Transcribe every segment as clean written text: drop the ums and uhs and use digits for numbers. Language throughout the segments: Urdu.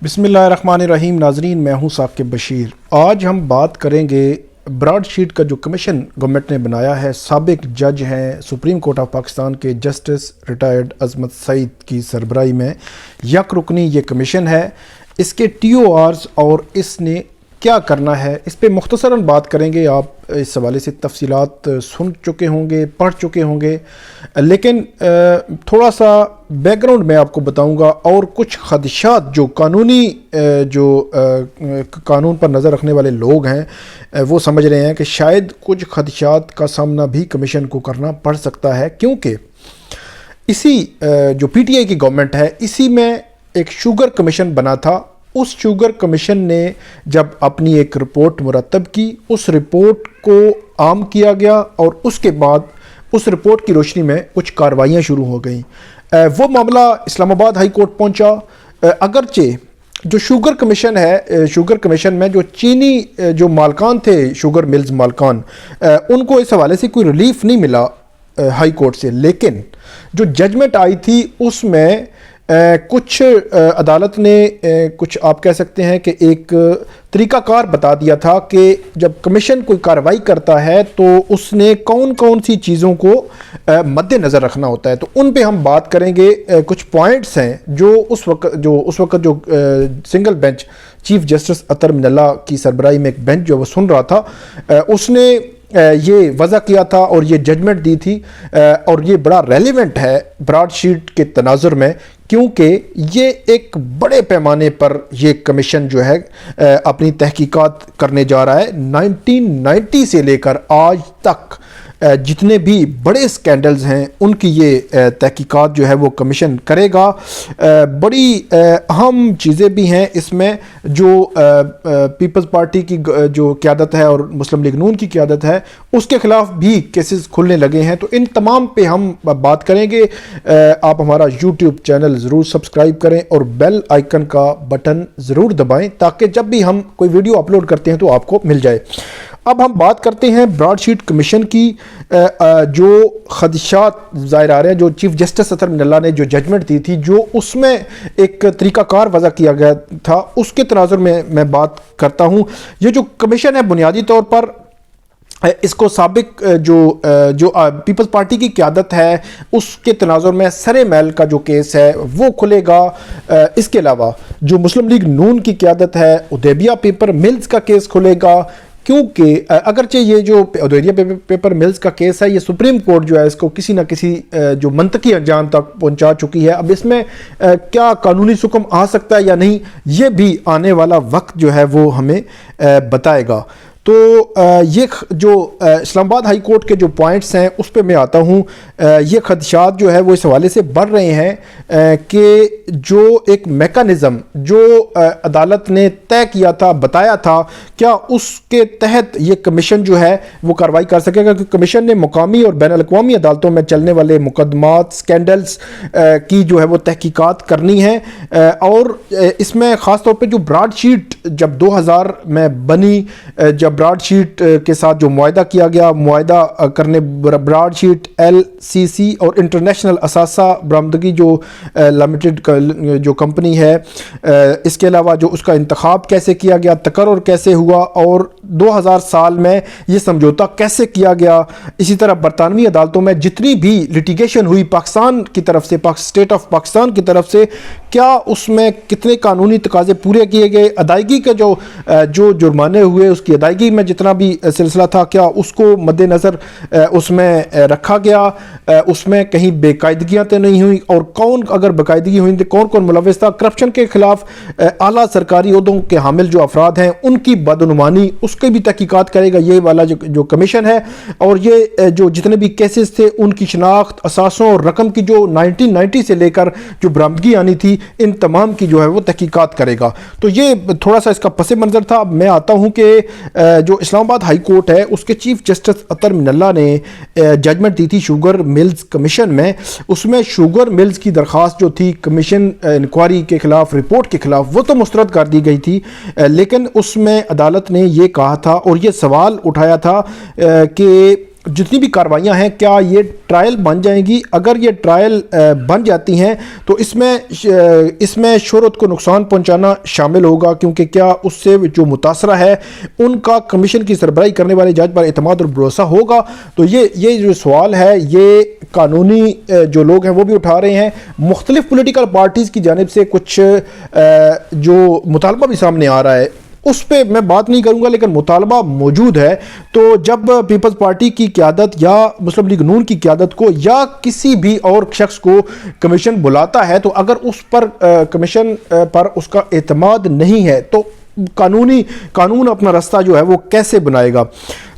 بسم اللہ الرحمن الرحیم. ناظرین، میں ہوں ثاقب بشیر. آج ہم بات کریں گے براڈ شیٹ کا جو کمیشن گورنمنٹ نے بنایا ہے. سابق جج ہیں سپریم کورٹ آف پاکستان کے جسٹس ریٹائرڈ عظمت سعید کی سربراہی میں یک رکنی یہ کمیشن ہے. اس کے ٹی او آرز اور اس نے کیا کرنا ہے اس پہ مختصراً بات کریں گے. آپ اس حوالے سے تفصیلات سن چکے ہوں گے، پڑھ چکے ہوں گے، لیکن تھوڑا سا بیک گراؤنڈ میں آپ کو بتاؤں گا اور کچھ خدشات جو قانون پر نظر رکھنے والے لوگ ہیں وہ سمجھ رہے ہیں کہ شاید کچھ خدشات کا سامنا بھی کمیشن کو کرنا پڑ سکتا ہے، کیونکہ اسی جو پی ٹی آئی کی گورنمنٹ ہے اسی میں ایک شوگر کمیشن بنا تھا. اس شوگر کمیشن نے جب اپنی ایک رپورٹ مرتب کی، اس رپورٹ کو عام کیا گیا اور اس کے بعد اس رپورٹ کی روشنی میں کچھ کارروائیاں شروع ہو گئیں. وہ معاملہ اسلام آباد ہائی کورٹ پہنچا. اگرچہ جو شوگر کمیشن ہے، شوگر کمیشن میں جو چینی جو مالکان تھے، شوگر ملز مالکان، ان کو اس حوالے سے کوئی ریلیف نہیں ملا ہائی کورٹ سے، لیکن جو ججمنٹ آئی تھی اس میں کچھ عدالت نے کچھ آپ کہہ سکتے ہیں کہ ایک طریقہ کار بتا دیا تھا کہ جب کمیشن کوئی کارروائی کرتا ہے تو اس نے کون کون سی چیزوں کو مد نظر رکھنا ہوتا ہے. تو ان پہ ہم بات کریں گے. کچھ پوائنٹس ہیں جو اس وقت جو سنگل بینچ چیف جسٹس اطہر من اللہ کی سربراہی میں ایک بینچ جو وہ سن رہا تھا، اس نے یہ وضع کیا تھا اور یہ ججمنٹ دی تھی، اور یہ بڑا ریلیونٹ ہے براڈ شیٹ کے تناظر میں، کیونکہ یہ ایک بڑے پیمانے پر یہ کمیشن جو ہے اپنی تحقیقات کرنے جا رہا ہے. 1990 سے لے کر آج تک جتنے بھی بڑے سکینڈلز ہیں ان کی یہ تحقیقات جو ہے وہ کمیشن کرے گا. بڑی اہم چیزیں بھی ہیں اس میں. جو پیپلز پارٹی کی جو قیادت ہے اور مسلم لیگ نون کی قیادت ہے اس کے خلاف بھی کیسز کھلنے لگے ہیں. تو ان تمام پہ ہم بات کریں گے. آپ ہمارا یوٹیوب چینل ضرور سبسکرائب کریں اور بیل آئیکن کا بٹن ضرور دبائیں تاکہ جب بھی ہم کوئی ویڈیو اپلوڈ کرتے ہیں تو آپ کو مل جائے. اب ہم بات کرتے ہیں براڈ شیٹ کمیشن کی. جو خدشات ظاہر آ رہے ہیں، جو چیف جسٹس اطہر من اللہ نے جو ججمنٹ دی تھی، جو اس میں ایک طریقہ کار وضع کیا گیا تھا، اس کے تناظر میں بات کرتا ہوں. یہ جو کمیشن ہے بنیادی طور پر اس کو سابق جو پیپلز پارٹی کی قیادت ہے اس کے تناظر میں سرے محل کا جو کیس ہے وہ کھلے گا. اس کے علاوہ جو مسلم لیگ نون کی قیادت ہے حدیبیہ پیپر ملز کا کیس کھلے گا، کیونکہ اگرچہ یہ جو حدیبیہ پیپر ملز کا کیس ہے یہ سپریم کورٹ جو ہے اس کو کسی نہ کسی جو منطقی انجام تک پہنچا چکی ہے. اب اس میں کیا قانونی حکم آ سکتا ہے یا نہیں، یہ بھی آنے والا وقت جو ہے وہ ہمیں بتائے گا. تو یہ جو اسلام آباد ہائی کورٹ کے جو پوائنٹس ہیں اس پہ میں آتا ہوں. یہ خدشات جو ہے وہ اس حوالے سے بڑھ رہے ہیں کہ جو ایک میکانزم جو عدالت نے طے کیا تھا، بتایا تھا، کیا اس کے تحت یہ کمیشن جو ہے وہ کارروائی کر سکے گا. کیونکہ کمیشن نے مقامی اور بین الاقوامی عدالتوں میں چلنے والے مقدمات، سکینڈلز کی جو ہے وہ تحقیقات کرنی ہے. اور اس میں خاص طور پہ جو براڈ شیٹ جب 2000 میں بنی، جب براڈ شیٹ کے ساتھ جو معاہدہ کیا گیا، معاہدہ کرنے براڈ شیٹ ایل سی سی اور انٹرنیشنل اثاثہ برآمدگی جو لمیٹڈ جو کمپنی ہے، اس کے علاوہ جو اس کا انتخاب کیسے کیا گیا، تقرر کیسے ہوا اور 2000 سال میں یہ سمجھوتا کیسے کیا گیا. اسی طرح برطانوی عدالتوں میں جتنی بھی لٹیگیشن ہوئی پاکستان کی طرف سے، اسٹیٹ آف پاکستان کی طرف سے، کیا اس میں کتنے قانونی تقاضے پورے کیے گئے، ادائیگی کا جو جرمانے ہوئے اس کی ادائیگی میں جتنا بھی سلسلہ تھا کیا اس کو مد نظر اس میں رکھا گیا، اس میں کہیں بے قاعدگیاں تو نہیں ہوئی، اور کون اگر باقاعدگی ہوئی تو کون ملوث تھا. کرپشن کے خلاف اعلیٰ سرکاری عہدوں کے حامل جو افراد ہیں ان کی بدعنوانی، اس کی بھی تحقیقات کرے گا یہ والا جو کمیشن ہے. اور یہ جو جتنے بھی کیسز تھے ان کی شناخت، اثاثوں اور رقم کی جو 1990 سے لے کر جو برآمدگی آنی تھی، ان تمام کی جو ہے وہ تحقیقات کرے گا. تو یہ تھوڑا سا اس کا پس منظر تھا. میں آتا ہوں کہ جو اسلام آباد ہائی کورٹ ہے اس کے چیف جسٹس اطہر من اللہ نے ججمنٹ دی تھی شوگر ملز کمیشن میں. اس میں شوگر ملز کی درخواست جو تھی کمیشن انکوائری کے خلاف، رپورٹ کے خلاف، وہ تو مسترد کر دی گئی تھی، لیکن اس میں عدالت نے یہ کہا تھا اور یہ سوال اٹھایا تھا کہ جتنی بھی کارروائیاں ہیں کیا یہ ٹرائل بن جائیں گی؟ اگر یہ ٹرائل بن جاتی ہیں تو اس میں شہرت کو نقصان پہنچانا شامل ہوگا، کیونکہ کیا اس سے جو متاثرہ ہے ان کا کمیشن کی سربراہی کرنے والے جج پر اعتماد اور بھروسہ ہوگا؟ تو یہ جو سوال ہے یہ قانونی جو لوگ ہیں وہ بھی اٹھا رہے ہیں، مختلف پولیٹیکل پارٹیز کی جانب سے کچھ جو مطالبہ بھی سامنے آ رہا ہے، اس پہ میں بات نہیں کروں گا، لیکن مطالبہ موجود ہے۔ تو جب پیپلز پارٹی کی قیادت یا مسلم لیگ نون کی قیادت کو یا کسی بھی اور شخص کو کمیشن بلاتا ہے، تو اگر اس پر کمیشن پر اس کا اعتماد نہیں ہے تو قانون اپنا راستہ جو ہے وہ کیسے بنائے گا؟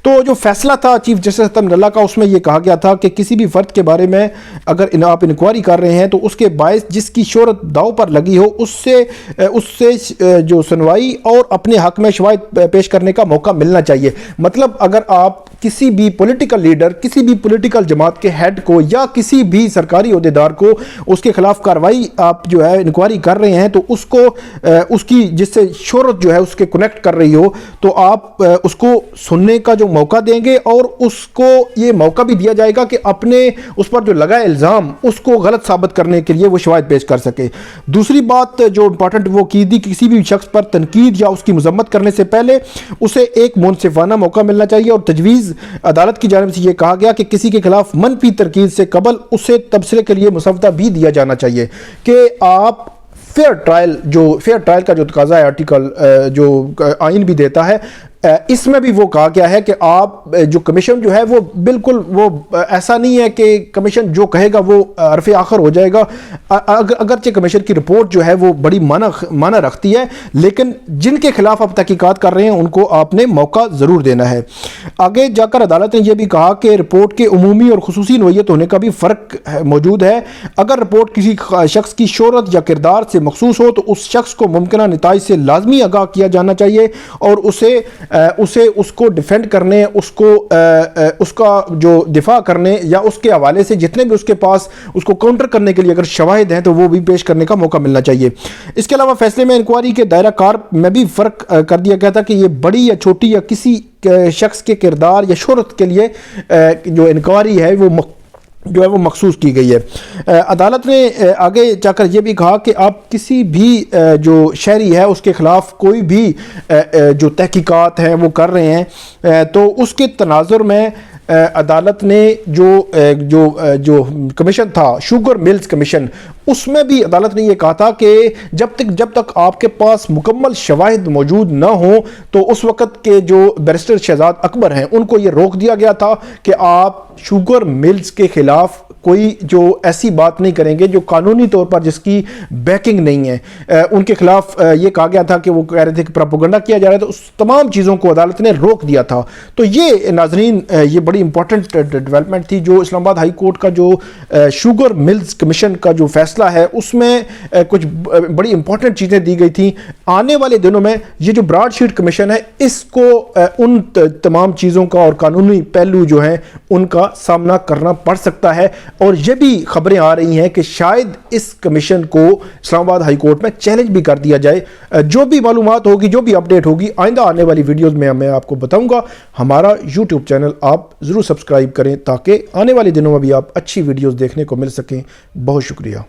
تو جو فیصلہ تھا چیف جسٹس حتم نلہ کا، اس میں یہ کہا گیا تھا کہ کسی بھی فرد کے بارے میں اگر آپ انکوائری کر رہے ہیں تو اس کے باعث جس کی شہرت داؤ پر لگی ہو اس سے جو سنوائی اور اپنے حق میں شواہد پیش کرنے کا موقع ملنا چاہیے۔ مطلب اگر آپ کسی بھی پولیٹیکل لیڈر، کسی بھی پولیٹیکل جماعت کے ہیڈ کو یا کسی بھی سرکاری عہدیدار کو اس کے خلاف کارروائی آپ جو ہے انکوائری کر رہے ہیں، تو اس کی جس سے شہرت جو ہے اس کے کنیکٹ کر رہی ہو، تو آپ اس کو سننے کا جو موقع دیں گے اور اس کو یہ موقع بھی دیا جائے گا کہ اپنے اس پر جو لگا الزام اس کو غلط ثابت کرنے کے لیے وہ شواہد پیش کر سکے۔ دوسری بات جو امپورٹنٹ وہ کی تھی، کسی بھی شخص پر تنقید یا اس کی مذمت کرنے سے پہلے اسے ایک منصفانہ موقع ملنا چاہیے، اور تجویز عدالت کی جانب سے یہ کہا گیا کہ کسی کے خلاف منفی تنقید سے قبل اسے تبصرے کے لیے مسودہ بھی دیا جانا چاہیے کہ آپ فیئر ٹرائل کا جو تقاضا ہے آرٹیکل جو آئین بھی دیتا ہے، اس میں بھی وہ کہا گیا ہے کہ آپ جو کمیشن جو ہے وہ بالکل وہ ایسا نہیں ہے کہ کمیشن جو کہے گا وہ حرف آخر ہو جائے گا، اگرچہ کمیشن کی رپورٹ جو ہے وہ بڑی معنی رکھتی ہے، لیکن جن کے خلاف آپ تحقیقات کر رہے ہیں ان کو آپ نے موقع ضرور دینا ہے۔ آگے جا کر عدالت نے یہ بھی کہا کہ رپورٹ کے عمومی اور خصوصی نوعیت ہونے کا بھی فرق موجود ہے۔ اگر رپورٹ کسی شخص کی شہرت یا کردار سے مخصوص ہو تو اس شخص کو ممکنہ نتائج سے لازمی آگاہ کیا جانا چاہیے، اور اس کو ڈیفینڈ کرنے، اس کا جو دفاع کرنے یا اس کے حوالے سے جتنے بھی اس کے پاس اس کو کاؤنٹر کرنے کے لیے اگر شواہد ہیں تو وہ بھی پیش کرنے کا موقع ملنا چاہیے۔ اس کے علاوہ فیصلے میں انکوائری کے دائرہ کار میں بھی فرق کر دیا گیا تھا کہ یہ بڑی یا چھوٹی یا کسی شخص کے کردار یا شہرت کے لیے جو انکوائری ہے وہ مخصوص کی گئی ہے۔ عدالت نے آگے جا کر یہ بھی کہا کہ آپ کسی بھی جو شہری ہے اس کے خلاف کوئی بھی جو تحقیقات ہیں وہ کر رہے ہیں تو اس کے تناظر میں عدالت نے جو کمیشن تھا شوگر ملز کمیشن، اس میں بھی عدالت نے یہ کہا تھا کہ جب تک آپ کے پاس مکمل شواہد موجود نہ ہوں تو اس وقت کے جو بیرسٹر شہزاد اکبر ہیں ان کو یہ روک دیا گیا تھا کہ آپ شوگر ملز کے خلاف کوئی جو ایسی بات نہیں کریں گے جو قانونی طور پر جس کی بیکنگ نہیں ہے۔ ان کے خلاف یہ کہا گیا تھا کہ وہ کہہ رہے تھے کہ پروپیگنڈا کیا جا رہا ہے، تو اس تمام چیزوں کو عدالت نے روک دیا تھا۔ تو یہ ناظرین یہ بڑی امپورٹنٹ ڈیولپمنٹ تھی جو اسلام آباد ہائی کورٹ کا جو شوگر ملز کمیشن کا جو فیصلہ ہے اس میں کچھ بڑی امپورٹنٹ چیزیں دی گئی تھیں۔ آنے والے دنوں میں یہ جو براڈ شیٹ کمیشن ہے اس کو ان تمام چیزوں کا اور قانونی پہلو جو ہیں ان کا سامنا کرنا پڑ سکتا ہے، اور یہ بھی خبریں آ رہی ہیں کہ شاید اس کمیشن کو اسلام آباد ہائی کورٹ میں چیلنج بھی کر دیا جائے۔ جو بھی معلومات ہوگی، جو بھی اپڈیٹ ہوگی آئندہ آنے والی ویڈیوز میں آپ کو بتاؤں گا۔ ہمارا یوٹیوب چینل آپ ضرور سبسکرائب کریں تاکہ آنے والے دنوں میں بھی آپ اچھی ویڈیوز دیکھنے کو مل سکیں۔ بہت شکریہ۔